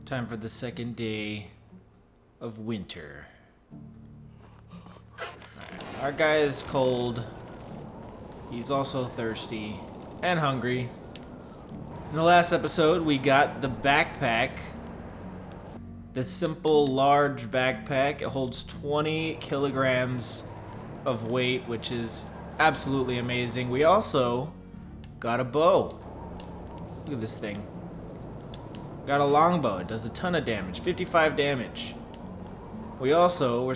Time for the second day of winter. Our guy is cold. He's also thirsty and hungry. In the last episode, we got the backpack. The simple, large backpack. It holds 20 kilograms of weight, which is absolutely amazing. We also got a bow. Look at this thing. Got a longbow. It does a ton of damage. 55 damage. We also were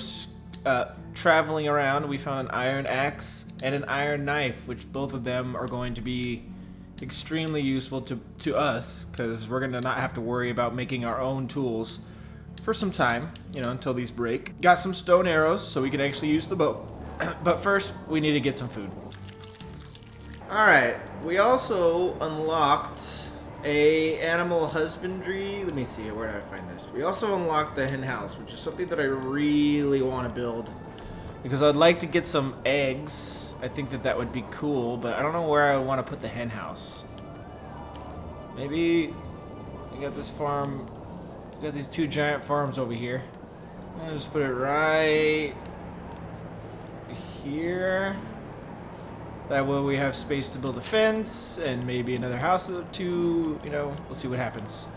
traveling around. We found an iron axe and an iron knife, which both of them are going to be extremely useful to us, because we're going to not have to worry about making our own tools for some time, until these break. Got some stone arrows so we can actually use the bow. But first, we need to get some food. Alright, we also unlocked a animal husbandry. Let me see, where did I find this? We also unlocked the hen house, which is something that I really want to build, because I'd like to get some eggs. I think that would be cool, but I don't know where I would want to put the hen house. Maybe we got this farm. We got these two giant farms over here. I'll just put it right here. That way we have space to build a fence and maybe another house or two. We'll see what happens.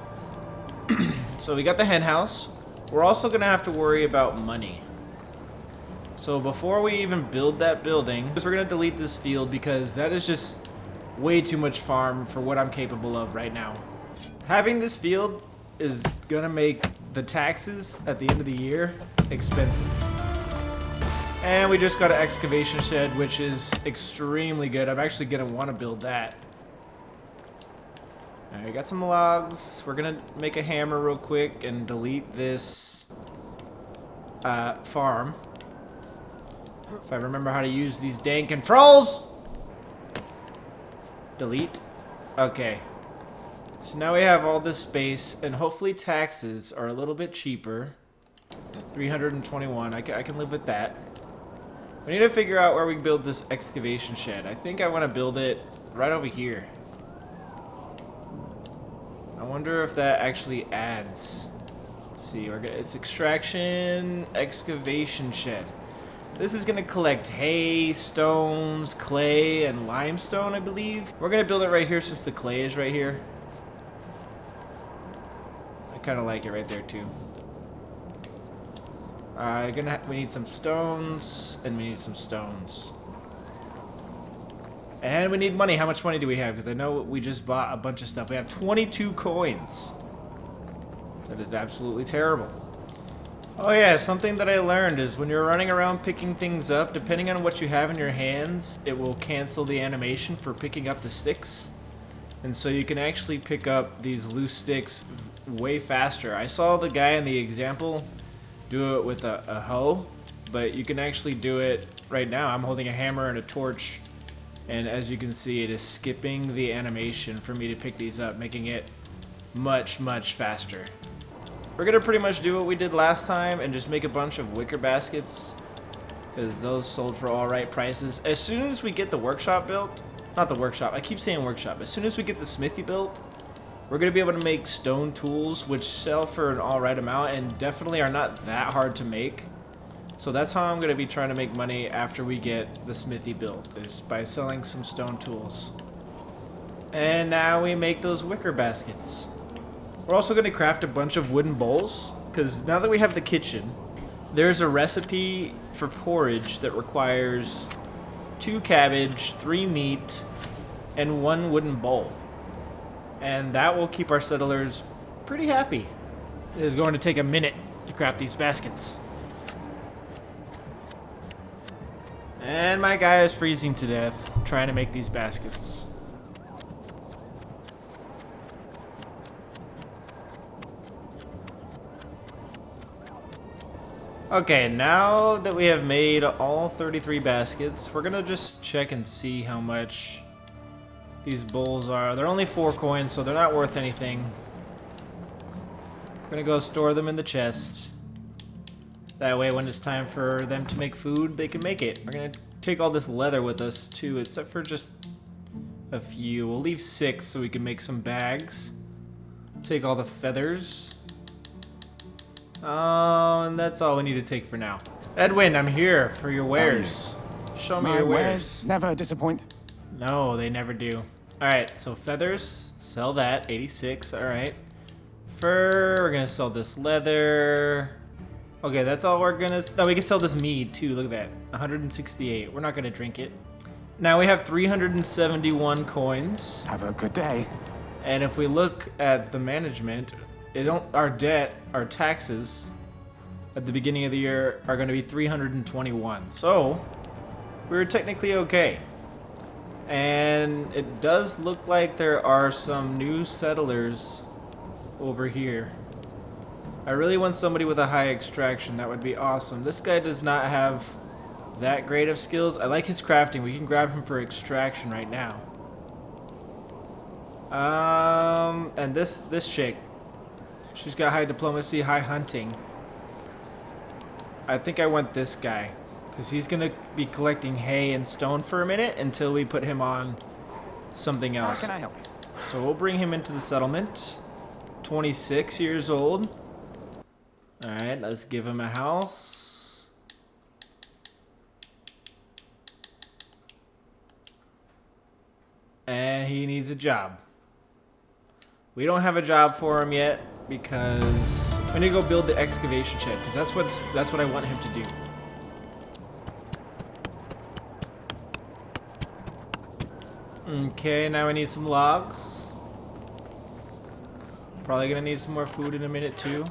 So we got the hen house. We're also gonna have to worry about money. So before we even build that building, we're gonna delete this field because that is just way too much farm for what I'm capable of right now. Having this field is gonna make the taxes at the end of the year expensive. And we just got an excavation shed, which is extremely good. I'm actually gonna want to build that. Alright, got some logs. We're gonna make a hammer real quick and delete this farm. If I remember how to use these dang controls! Delete. Okay. So now we have all this space, and hopefully taxes are a little bit cheaper. 321. I can live with that. We need to figure out where we build this excavation shed. I think I want to build it right over here. I wonder if that actually adds. Let's see, it's extraction, excavation shed. This is going to collect hay, stones, clay, and limestone, I believe. We're going to build it right here since the clay is right here. I kind of like it right there too. We need some stones, and we need some stones. And we need money. How much money do we have? Because I know we just bought a bunch of stuff. We have 22 coins. That is absolutely terrible. Oh yeah, something that I learned is when you're running around picking things up, depending on what you have in your hands, it will cancel the animation for picking up the sticks. And so you can actually pick up these loose sticks way faster. I saw the guy in the example do it with a hoe, but you can actually do it right now. I'm holding a hammer and a torch, and as you can see, it is skipping the animation for me to pick these up, making it much, much faster. We're gonna pretty much do what we did last time and just make a bunch of wicker baskets, because those sold for all right prices. As soon as we get the workshop built, not the workshop, I keep saying workshop, as soon as we get the smithy built, we're going to be able to make stone tools, which sell for an alright amount and definitely are not that hard to make. So that's how I'm going to be trying to make money after we get the smithy built, is by selling some stone tools. And now we make those wicker baskets. We're also going to craft a bunch of wooden bowls, because now that we have the kitchen, there's a recipe for porridge that requires 2 cabbage, 3 meat, and 1 wooden bowl. And that will keep our settlers pretty happy. It is going to take a minute to craft these baskets. And my guy is freezing to death trying to make these baskets. Okay, now that we have made all 33 baskets, we're gonna just check and see how much these bowls are. They're only 4 coins, so they're not worth anything. I'm gonna go store them in the chest. That way when it's time for them to make food, they can make it. We're gonna take all this leather with us too, except for just a few. We'll leave 6 so we can make some bags. Take all the feathers. And that's all we need to take for now. Edwin, I'm here for your wares. Show me My your wares. wares never disappoint. No, they never do. Alright, so feathers, sell that, 86, alright. Fur, we're gonna sell this leather. Okay, that's all we're gonna... No, we can sell this mead too, look at that. 168, we're not gonna drink it. Now we have 371 coins. Have a good day. And if we look at the management, our debt, our taxes at the beginning of the year are gonna be 321. So, we're technically okay. And it does look like there are some new settlers over here. I really want somebody with a high extraction. That would be awesome. This guy does not have that great of skills. I like his crafting. We can grab him for extraction right now. And this chick, she's got high diplomacy, high hunting. I think I want this guy, because he's gonna be collecting hay and stone for a minute until we put him on something else. How can I help you? So we'll bring him into the settlement. 26 years old. Alright, let's give him a house. And he needs a job. We don't have a job for him yet because we need to go build the excavation shed, because that's what I want him to do. Okay, now we need some logs. Probably gonna need some more food in a minute too.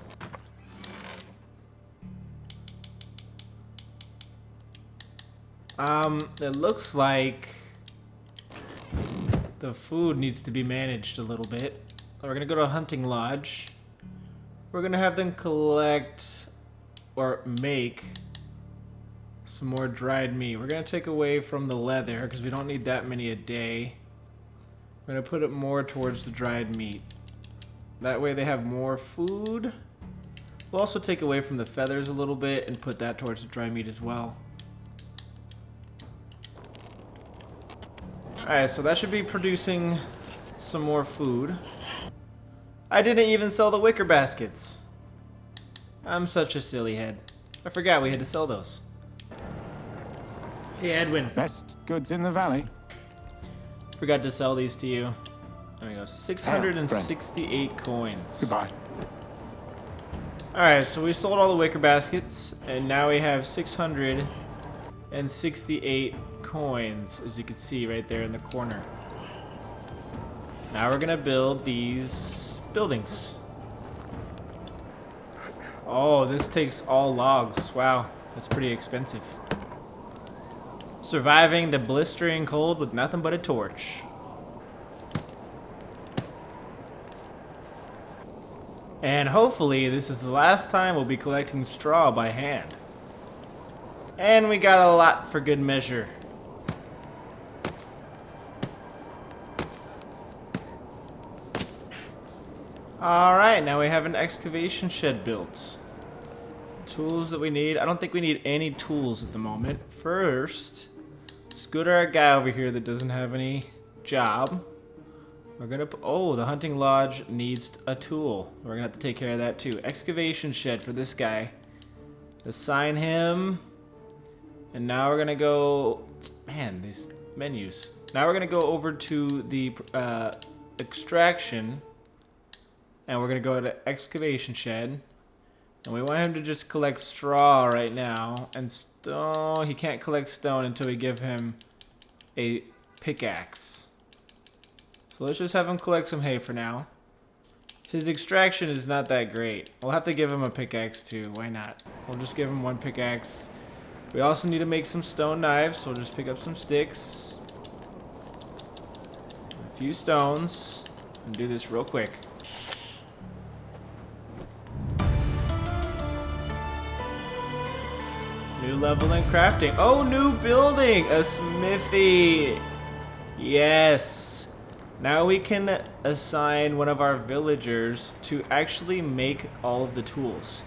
It looks like the food needs to be managed a little bit. We're gonna go to a hunting lodge. We're gonna have them collect or make some more dried meat. We're gonna take away from the leather because we don't need that many a day. We're gonna put it more towards the dried meat. That way they have more food. We'll also take away from the feathers a little bit and put that towards the dry meat as well. Alright, so that should be producing some more food. I didn't even sell the wicker baskets. I'm such a silly head. I forgot we had to sell those. Hey, Edwin. Best goods in the valley. Forgot to sell these to you. There we go. 668 coins. Goodbye. Alright, so we sold all the wicker baskets, and now we have 668 coins, as you can see right there in the corner. Now we're gonna build these buildings. Oh, this takes all logs. Wow, that's pretty expensive. Surviving the blistering cold with nothing but a torch. And hopefully this is the last time we'll be collecting straw by hand. And we got a lot for good measure. Alright, now we have an excavation shed built. Tools that we need. I don't think we need any tools at the moment. First, let's go to our guy over here that doesn't have any job. We're gonna oh, the hunting lodge needs a tool. We're gonna have to take care of that too. Excavation shed for this guy. Assign him. And now we're gonna go, man, these menus. Now we're gonna go over to the extraction, and we're gonna go to excavation shed, and we want him to just collect straw right now, and stone. He can't collect stone until we give him a pickaxe. So let's just have him collect some hay for now. His extraction is not that great. We'll have to give him a pickaxe too. Why not? We'll just give him one pickaxe. We also need to make some stone knives, so we'll just pick up some sticks, a few stones, and do this real quick. New level in crafting. Oh, new building! A smithy! Yes! Now we can assign one of our villagers to actually make all of the tools.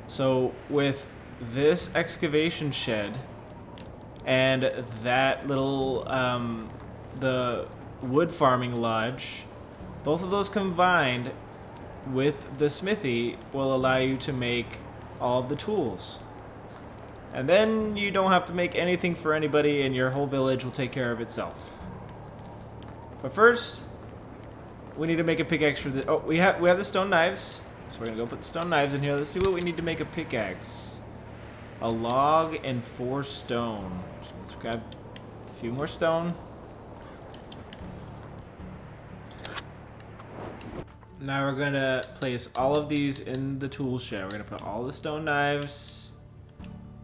So with this excavation shed and that little the wood farming lodge, both of those combined with the smithy will allow you to make all of the tools. And then you don't have to make anything for anybody, and your whole village will take care of itself. But first, we need to make a pickaxe for the... Oh, we have the stone knives. So we're going to go put the stone knives in here. Let's see what we need to make a pickaxe. A log and 4 stone. So let's grab a few more stone. Now we're going to place all of these in the tool shed. We're going to put all the stone knives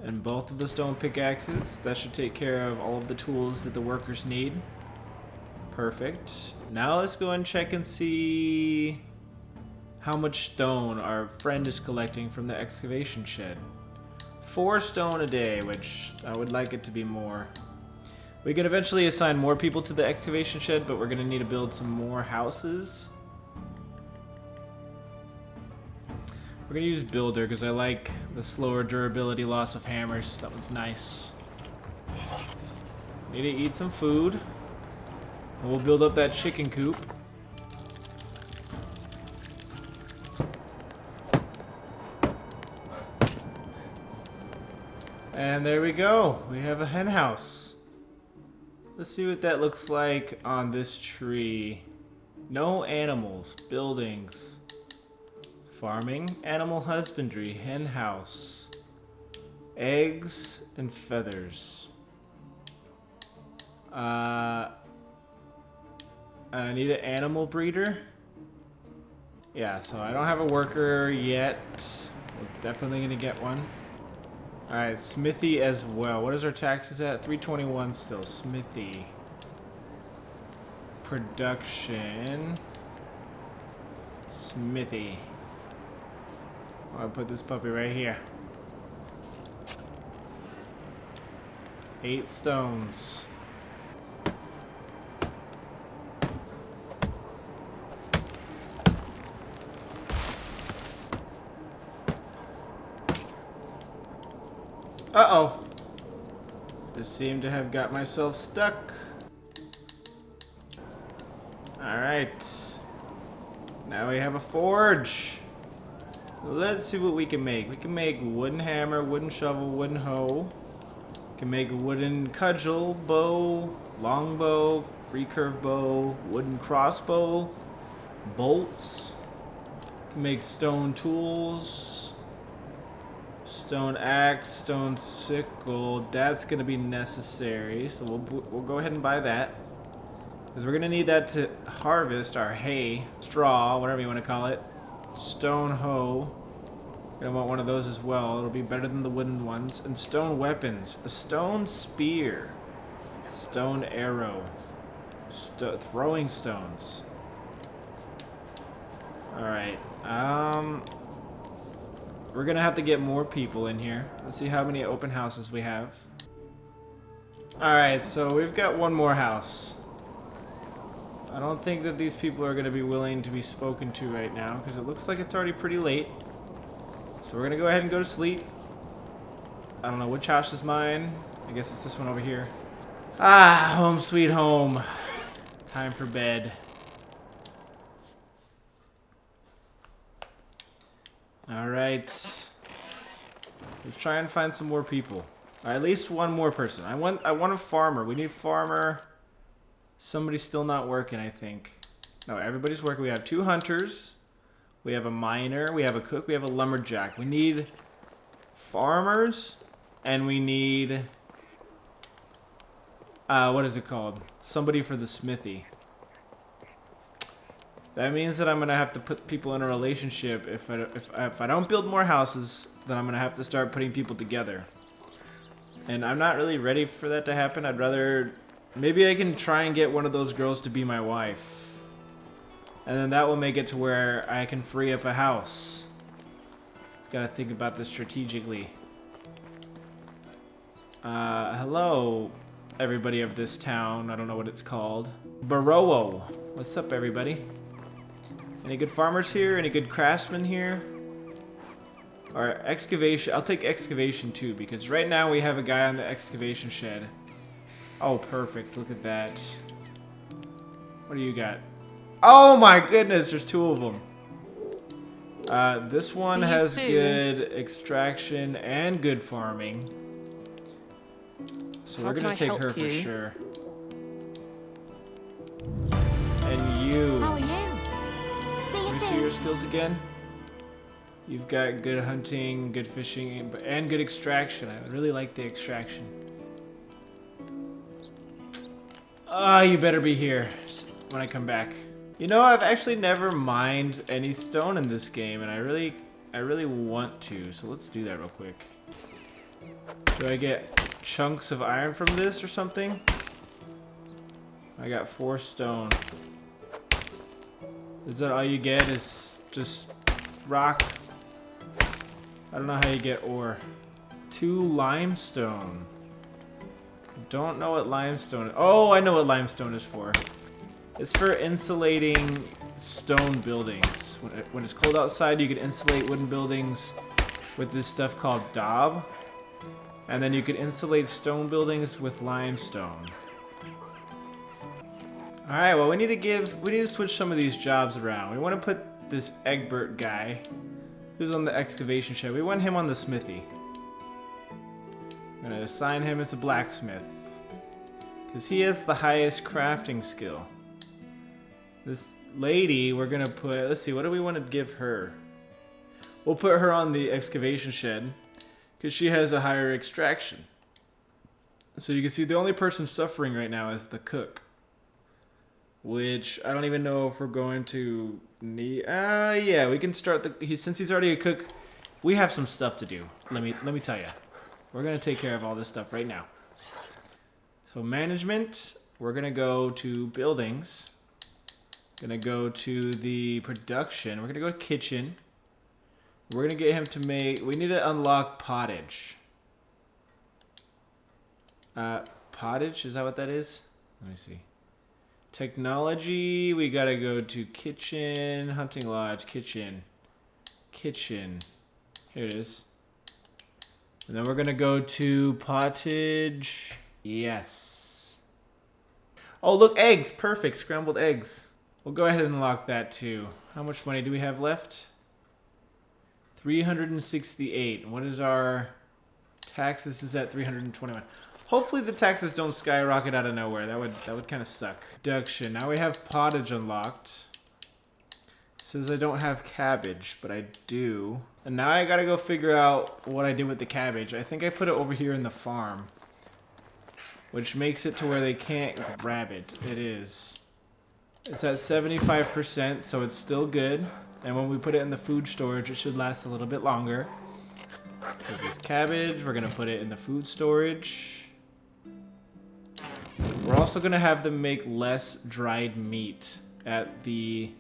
and both of the stone pickaxes. That should take care of all of the tools that the workers need. Perfect. Now let's go and check and see how much stone our friend is collecting from the excavation shed. 4 stone a day, which I would like it to be more. We can eventually assign more people to the excavation shed, but we're going to need to build some more houses. We're going to use builder because I like the slower durability loss of hammers. That one's nice. Need to eat some food. And we'll build up that chicken coop. And there we go. We have a hen house. Let's see what that looks like on this tree. No animals, buildings, farming, animal husbandry, hen house, eggs and feathers. I need an animal breeder. Yeah, so I don't have a worker yet. We're definitely gonna get one. Alright, smithy as well. What is our taxes at? 321 still. Smithy. Production. Smithy. I'll put this puppy right here. 8 stones. Uh-oh. Just seem to have got myself stuck. Alright. Now we have a forge. Let's see what we can make. We can make wooden hammer, wooden shovel, wooden hoe. We can make a wooden cudgel, bow, longbow, recurve bow, wooden crossbow, bolts. We can make stone tools. Stone axe, stone sickle. That's gonna be necessary, so we'll go ahead and buy that, because we're gonna need that to harvest our hay, straw, whatever you want to call it. Stone hoe. Gonna want one of those as well. It'll be better than the wooden ones. And stone weapons. A stone spear, stone arrow, throwing stones. All right. We're gonna have to get more people in here. Let's see how many open houses we have. Alright, so we've got one more house. I don't think that these people are gonna be willing to be spoken to right now, because it looks like it's already pretty late. So we're gonna go ahead and go to sleep. I don't know which house is mine. I guess it's this one over here. Ah, home sweet home. Time for bed. Alright. Let's try and find some more people. Or at least one more person. I want a farmer. We need farmer. Somebody's still not working, I think. No, everybody's working. We have 2 hunters. We have a miner. We have a cook. We have a lumberjack. We need farmers. And we need... what is it called? Somebody for the smithy. That means that I'm gonna have to put people in a relationship. If I don't build more houses, then I'm gonna have to start putting people together. And I'm not really ready for that to happen. I'd rather... Maybe I can try and get one of those girls to be my wife. And then that will make it to where I can free up a house. Gotta think about this strategically. Hello, everybody of this town. I don't know what it's called. Barowo. What's up, everybody? Any good farmers here? Any good craftsmen here? Or excavation. I'll take excavation too, because right now we have a guy on the excavation shed. Oh, perfect. Look at that. What do you got? Oh my goodness, there's 2 of them. This one See you has soon. good extraction and good farming. So How we're can gonna I take help her for you? sure. And you. How are you? See Let you me see soon. your skills again. You've got good hunting, good fishing, and good extraction. I really like the extraction. Ah, you better be here when I come back. You know, I've actually never mined any stone in this game, and I really want to. So let's do that real quick. Do I get chunks of iron from this or something? I got 4 stone. Is that all you get? Is just rock? I don't know how you get ore. 2 limestone. Don't know what limestone is. Oh, I know what limestone is for. It's for insulating stone buildings. When it's cold outside, you can insulate wooden buildings with this stuff called daub. And then you can insulate stone buildings with limestone. Alright, well we need to switch some of these jobs around. We want to put this Egbert guy, who's on the excavation shed, we want him on the smithy. I'm gonna assign him as a blacksmith, because he has the highest crafting skill. This lady, we're gonna put, let's see, what do we want to give her? We'll put her on the excavation shed, because she has a higher extraction. So you can see the only person suffering right now is the cook. Which, I don't even know if we're going to need, yeah, we can start since he's already a cook, we have some stuff to do. Let me tell you. We're gonna take care of all this stuff right now. So management, we're gonna go to buildings. Gonna go to the production. We're gonna go to kitchen. We're gonna get him to make, we need to unlock pottage. Pottage, is that what that is? Let me see. Technology, we gotta go to kitchen, hunting lodge, kitchen. Here it is. And then we're gonna go to pottage. Yes. Oh, look, eggs. Perfect. Scrambled eggs. We'll go ahead and unlock that too. How much money do we have left? 368. What is our taxes? This is at 321. Hopefully the taxes don't skyrocket out of nowhere. That would kind of suck. Production. Now we have pottage unlocked. It says I don't have cabbage, but I do. And now I gotta go figure out what I did with the cabbage. I think I put it over here in the farm, which makes it to where they can't grab it. It is. It's at 75%, so it's still good. And when we put it in the food storage, it should last a little bit longer. Take this cabbage, we're gonna put it in the food storage. We're also gonna have them make less dried meat at the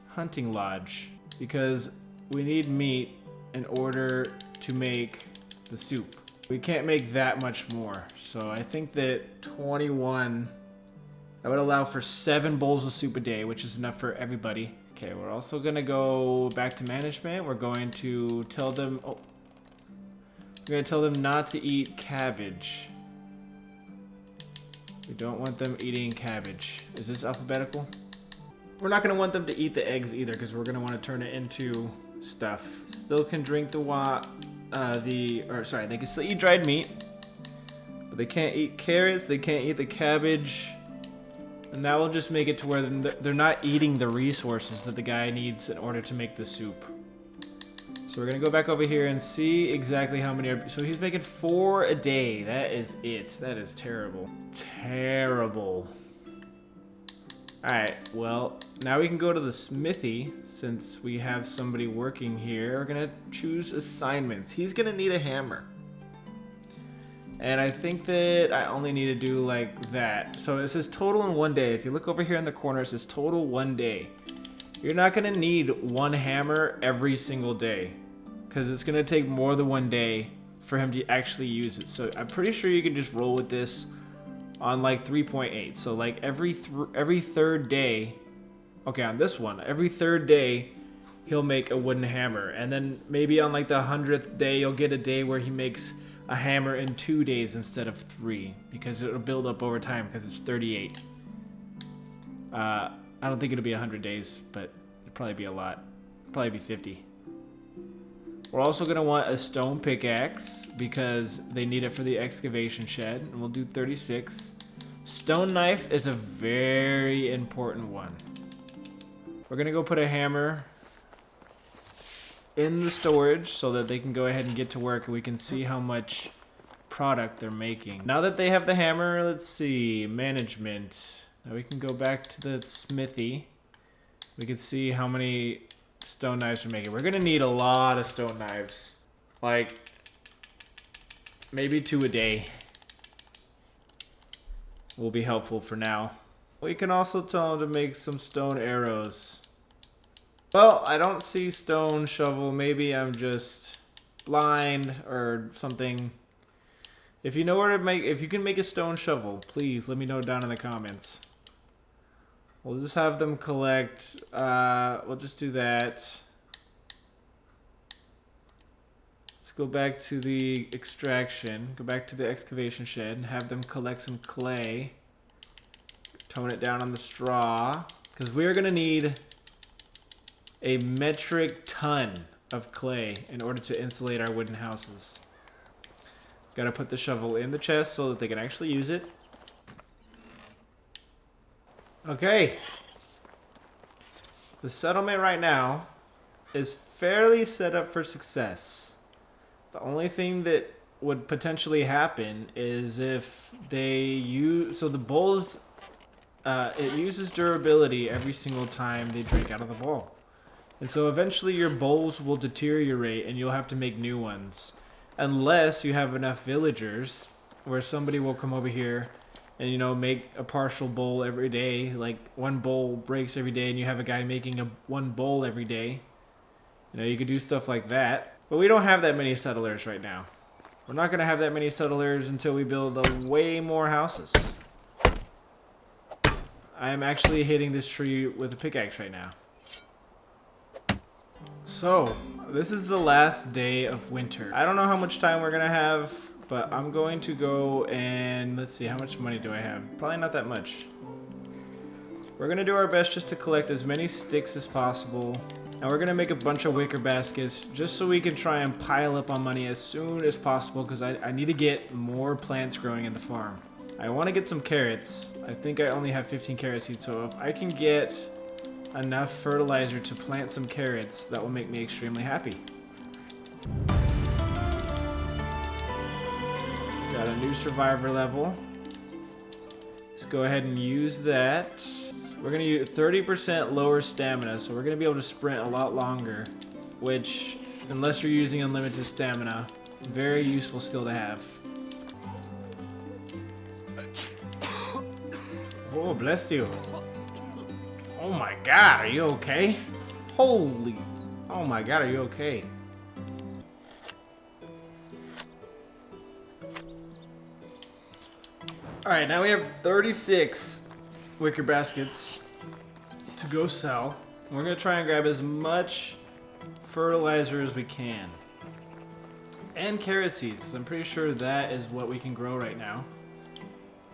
hunting lodge, because we need meat in order to make the soup. We can't make that much more. So I think that 21, that would allow for 7 bowls of soup a day, which is enough for everybody. Okay, we're also gonna go back to management. We're going to tell them, we're gonna tell them not to eat cabbage. We don't want them eating cabbage. Is this alphabetical? We're not gonna want them to eat the eggs either, because we're gonna want to turn it into stuff. Still can drink they can still eat dried meat, but they can't eat carrots, they can't eat the cabbage, and that will just make it to where they're not eating the resources that the guy needs in order to make the soup. So we're gonna go back over here and see exactly how many are, so he's making 4 a day. That is it. That is terrible. Terrible. Alright, well, now we can go to the smithy, since we have somebody working here. We're gonna choose assignments. He's gonna need a hammer. And I think that I only need to do like that. So it says total in 1 day. If you look over here in the corner, it says total 1 day. You're not gonna need 1 hammer every single day, because it's gonna take more than 1 day for him to actually use it. So I'm pretty sure you can just roll with this on like 3.8. So like every third day, okay, on this one, every third day he'll make a wooden hammer, and then maybe on like the 100th day you'll get a day where he makes a hammer in 2 days instead of 3, because it'll build up over time, because it's 38. I don't think it'll be 100 days, but it'll probably be a lot. It'll probably be 50. We're also going to want a stone pickaxe because they need it for the excavation shed. And we'll do 36. Stone knife is a very important one. We're going to go put a hammer in the storage so that they can go ahead and get to work and we can see how much product they're making. Now that they have the hammer, let's see, management. Now we can go back to the smithy. We can see how many stone knives we're making. We're gonna need a lot of stone knives. Like, maybe 2 a day will be helpful for now. We can also tell them to make some stone arrows. Well, I don't see stone shovel. Maybe I'm just blind or something. If you know where to make, if you can make a stone shovel, please let me know down in the comments. We'll just have them collect, we'll just do that. Let's go back to the extraction, go back to the excavation shed and have them collect some clay. Tone it down on the straw, because we're gonna need a metric ton of clay in order to insulate our wooden houses. Gotta put the shovel in the chest so that they can actually use it. Okay. The settlement right now is fairly set up for success. The only thing that would potentially happen is if they use... So the bowls, it uses durability every single time they drink out of the bowl. And so eventually your bowls will deteriorate and you'll have to make new ones. Unless you have enough villagers where somebody will come over here and, you know, make a partial bowl every day. Like, one bowl breaks every day and you have a guy making one bowl every day. You know, you could do stuff like that. But we don't have that many settlers right now. We're not going to have that many settlers until we build way more houses. I am actually hitting this tree with a pickaxe right now. So, this is the last day of winter. I don't know how much time we're going to have, but I'm going to go and let's see, how much money do I have? Probably not that much. We're going to do our best just to collect as many sticks as possible. And we're going to make a bunch of wicker baskets just so we can try and pile up on money as soon as possible because I need to get more plants growing in the farm. I want to get some carrots. I think I only have 15 carrot seeds, so if I can get enough fertilizer to plant some carrots, that will make me extremely happy. Got a new survivor level. Let's go ahead and use that. We're going to use 30% lower stamina, so we're going to be able to sprint a lot longer, which, unless you're using unlimited stamina, very useful skill to have. Oh, bless you. Oh my god, are you okay? Holy... Oh my god, are you okay? Alright, now we have 36 wicker baskets to go sell. We're going to try and grab as much fertilizer as we can. And carrot seeds, because I'm pretty sure that is what we can grow right now.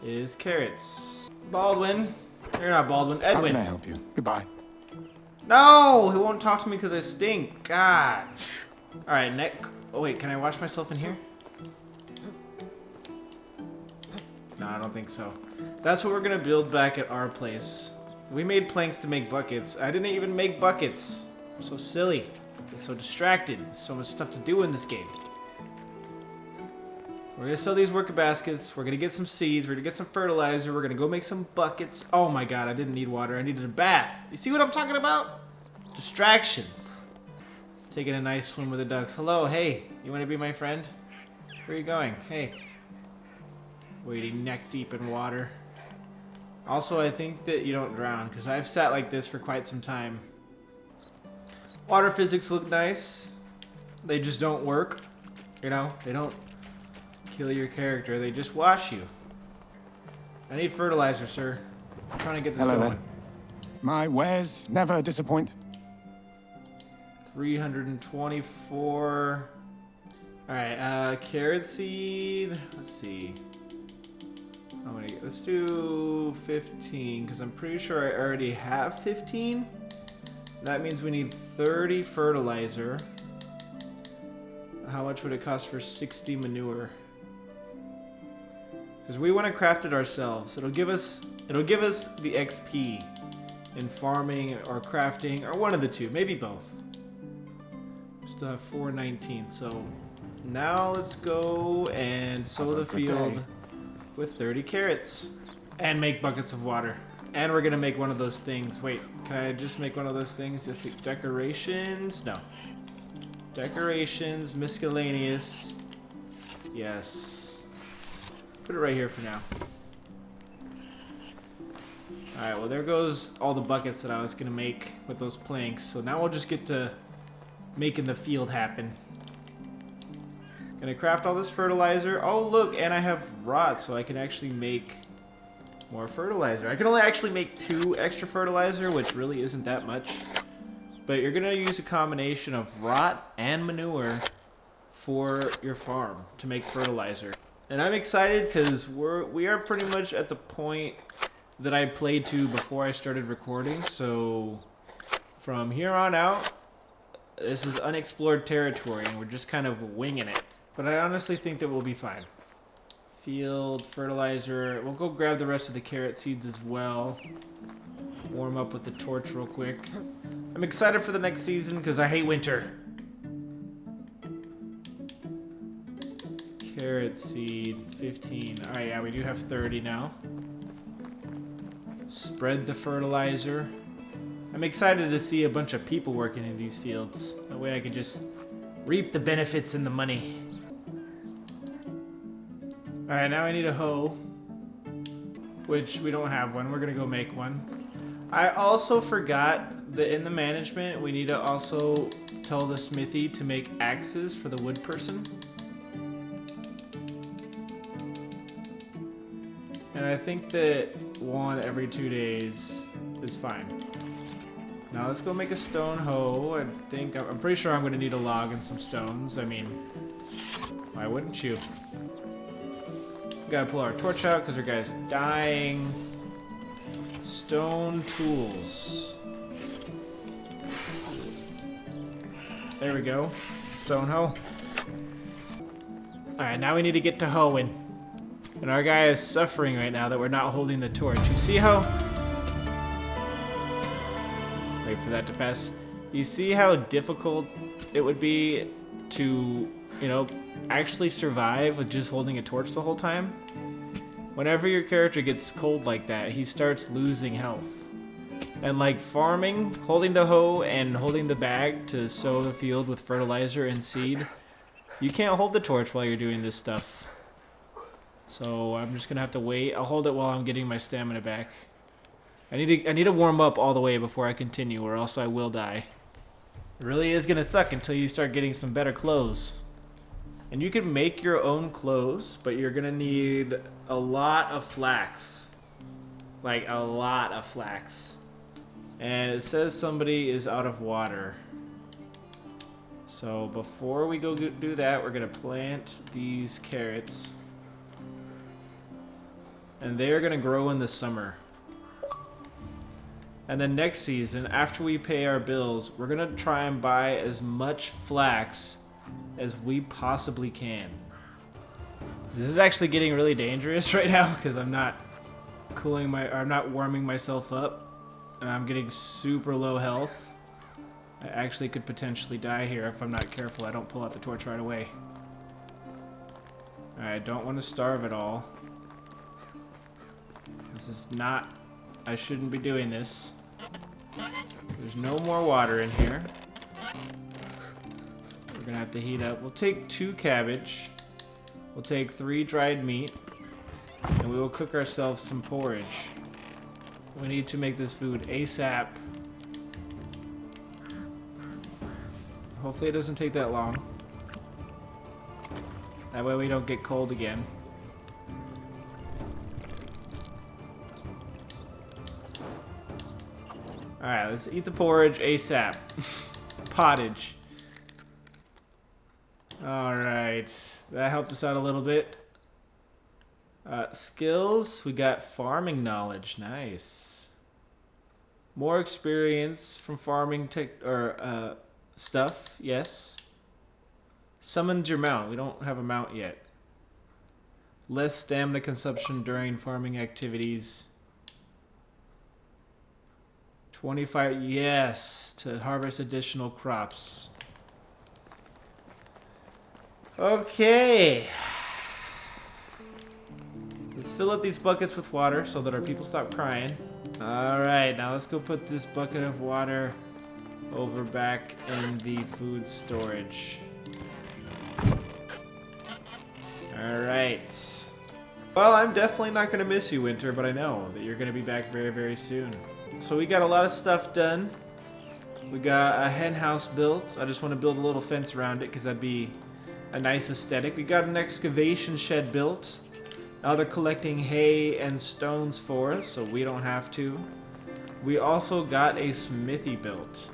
Is carrots. Baldwin. You're not Baldwin. Edwin. How can I help you? Goodbye. No! He won't talk to me because I stink. God. Alright, neck. Oh, wait. Can I wash myself in here? No, I don't think so. That's what we're going to build back at our place. We made planks to make buckets. I didn't even make buckets. I'm so silly. I'm so distracted. There's so much stuff to do in this game. We're going to sell these worker baskets. We're going to get some seeds. We're going to get some fertilizer. We're going to go make some buckets. Oh my god, I didn't need water. I needed a bath. You see what I'm talking about? Distractions. Taking a nice swim with the ducks. Hello, hey. You want to be my friend? Where are you going? Hey. Wading neck deep in water. Also, I think that you don't drown, because I've sat like this for quite some time. Water physics look nice. They just don't work. You know, they don't kill your character, they just wash you. I need fertilizer, sir. I'm trying to get this Hello going. there. My wares never disappoint. 324. Alright, carrot seed. Let's see. How many? Let's do 15, because I'm pretty sure I already have 15. That means we need 30 fertilizer. How much would it cost for 60 manure? Because we want to craft it ourselves. It'll give us the XP in farming or crafting, or one of the two, maybe both. Still have 419. So now let's go and sow the field with 30 carrots and make buckets of water. And we're gonna make one of those things. Wait, can I just make one of those things? Decorations? No. Decorations, miscellaneous. Yes. Put it right here for now. Alright, well there goes all the buckets that I was gonna make with those planks. So now we'll just get to making the field happen. Gonna craft all this fertilizer. Oh look, and I have rot, so I can actually make more fertilizer. I can only actually make 2 extra fertilizer, which really isn't that much. But you're gonna use a combination of rot and manure for your farm to make fertilizer. And I'm excited because we are pretty much at the point that I played to before I started recording. So from here on out, this is unexplored territory and we're just kind of winging it. But I honestly think that we'll be fine. Field, fertilizer. We'll go grab the rest of the carrot seeds as well. Warm up with the torch real quick. I'm excited for the next season because I hate winter. Carrot seed, 15. Alright, yeah, we do have 30 now. Spread the fertilizer. I'm excited to see a bunch of people working in these fields. That way I can just reap the benefits and the money. Alright, now I need a hoe. Which we don't have one. We're gonna go make one. I also forgot that in the management, we need to also tell the smithy to make axes for the wood person. And I think that one every 2 days is fine. Now let's go make a stone hoe. I'm pretty sure I'm gonna need a log and some stones. I mean, why wouldn't you? Gotta pull our torch out because our guy's dying. Stone tools. There we go. Stone hoe. Alright, now we need to get to hoeing. And our guy is suffering right now that we're not holding the torch. You see how... Wait for that to pass. You see how difficult it would be to, actually survive with just holding a torch the whole time? Whenever your character gets cold like that, he starts losing health. And like farming, holding the hoe and holding the bag to sow the field with fertilizer and seed, you can't hold the torch while you're doing this stuff. So I'm just gonna have to wait. I'll hold it while I'm getting my stamina back. I need to warm up all the way before I continue, or else I will die. It really is gonna suck until you start getting some better clothes. And you can make your own clothes, but you're gonna need a lot of flax. Like a lot of flax. And it says somebody is out of water. So before we go do that, we're gonna plant these carrots. And they are gonna grow in the summer. And then next season, after we pay our bills, we're gonna try and buy as much flax as we possibly can. This is actually getting really dangerous right now because I'm not warming myself up, and I'm getting super low health. I actually could potentially die here if I'm not careful. I don't pull out the torch right away. I don't want to starve at all. This is not... I shouldn't be doing this. There's no more water in here. We're gonna have to heat up. We'll take 2 cabbage. We'll take 3 dried meat. And we will cook ourselves some porridge. We need to make this food ASAP. Hopefully it doesn't take that long. That way we don't get cold again. Alright, let's eat the porridge ASAP. Pottage. Alright, that helped us out a little bit. Skills, we got farming knowledge, nice. More experience from farming stuff, yes. Summoned your mount. We don't have a mount yet. Less stamina consumption during farming activities. 25, yes, to harvest additional crops. Okay. Let's fill up these buckets with water so that our people stop crying. Alright, now let's go put this bucket of water over back in the food storage. Alright. Well, I'm definitely not going to miss you, Winter, but I know that you're going to be back very, very soon. So we got a lot of stuff done. We got a hen house built. I just want to build a little fence around it because that'd be a nice aesthetic. We got an excavation shed built. Now they're collecting hay and stones for us, so we don't have to. We also got a smithy built.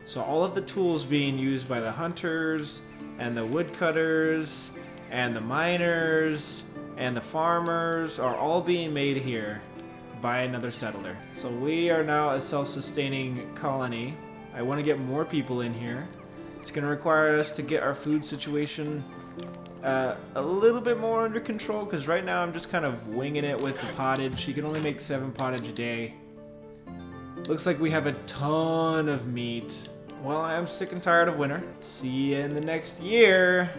So all of the tools being used by the hunters and the woodcutters and the miners and the farmers are all being made here by another settler. So we are now a self-sustaining colony. I want to get more people in here. It's going to require us to get our food situation a little bit more under control, because right now I'm just kind of winging it with the pottage. You can only make 7 pottage a day. Looks like we have a ton of meat. Well, I am sick and tired of winter. See you in the next year.